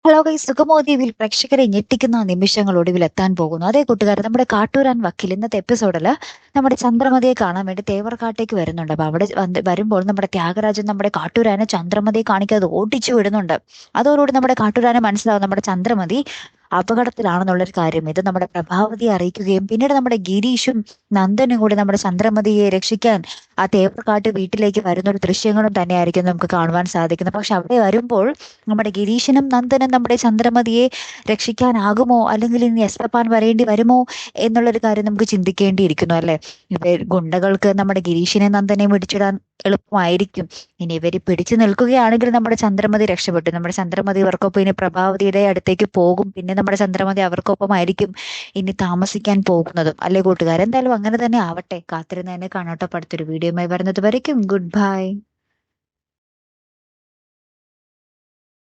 Hello guys, സുഗമോദീവിൽ പ്രേക്ഷകരെ ഞെട്ടിക്കുന്ന നിമിഷങ്ങൾ ഒടുവിൽ എത്താൻ പോകുന്നു. അതേ കൂട്ടുകാർ, നമ്മുടെ കാട്ടൂരാൻ വക്കീൽ ഇന്നത്തെ എപ്പിസോഡില് നമ്മുടെ ചന്ദ്രമതിയെ കാണാൻ വേണ്ടി തേവർക്കാട്ടേക്ക് വരുന്നുണ്ട്. അപ്പൊ അവിടെ വരുമ്പോൾ നമ്മുടെ ത്യാഗരാജൻ നമ്മുടെ കാട്ടൂരാനെ ചന്ദ്രമതിയെ കാണിക്കാതെ ഓടിച്ചു വിടുന്നുണ്ട്. അതോടുകൂടി നമ്മുടെ കാട്ടൂരാനെ മനസ്സിലാവും നമ്മുടെ ചന്ദ്രമതി അപകടത്തിലാണെന്നുള്ളൊരു കാര്യം. ഇത് നമ്മുടെ പ്രഭാവതിയെ അറിയിക്കുകയും പിന്നീട് നമ്മുടെ ഗിരീഷും നന്ദനും കൂടി നമ്മുടെ ചന്ദ്രമതിയെ രക്ഷിക്കാൻ ആ തേവർക്കാട്ട് വീട്ടിലേക്ക് വരുന്ന ഒരു ദൃശ്യങ്ങളും തന്നെയായിരിക്കും നമുക്ക് കാണുവാൻ സാധിക്കുന്നത്. പക്ഷെ അവിടെ വരുമ്പോൾ നമ്മുടെ ഗിരീഷിനും നന്ദനും നമ്മുടെ ചന്ദ്രമതിയെ രക്ഷിക്കാനാകുമോ, അല്ലെങ്കിൽ ഇനി എസ്തപ്പാൻ വരേണ്ടി വരുമോ എന്നുള്ളൊരു കാര്യം നമുക്ക് ചിന്തിക്കേണ്ടിയിരിക്കുന്നു, അല്ലെ? ഗുണ്ടകൾക്ക് നമ്മുടെ ഗിരീഷിനെ നന്ദനെ പിടിച്ചിടാൻ എളുപ്പമായിരിക്കും. ഇനി ഇവര് പിടിച്ചു നിൽക്കുകയാണെങ്കിൽ നമ്മുടെ ചന്ദ്രമതി രക്ഷപ്പെട്ടു. നമ്മുടെ ചന്ദ്രമതി ഇവർക്കൊപ്പം ഇനി പ്രഭാവതിയുടെ അടുത്തേക്ക് പോകും. പിന്നെ നമ്മുടെ ചന്ദ്രമതി അവർക്കൊപ്പമായിരിക്കും ഇനി താമസിക്കാൻ പോകുന്നതും, അല്ലെ കൂട്ടുകാർ? എന്തായാലും അങ്ങനെ തന്നെ ആവട്ടെ. കാത്തിരുന്ന് തന്നെ കാണോട്ടപ്പെടുത്തൊരു വീഡിയോയുമായി വരുന്നത് വരയ്ക്കും ഗുഡ് ബൈ.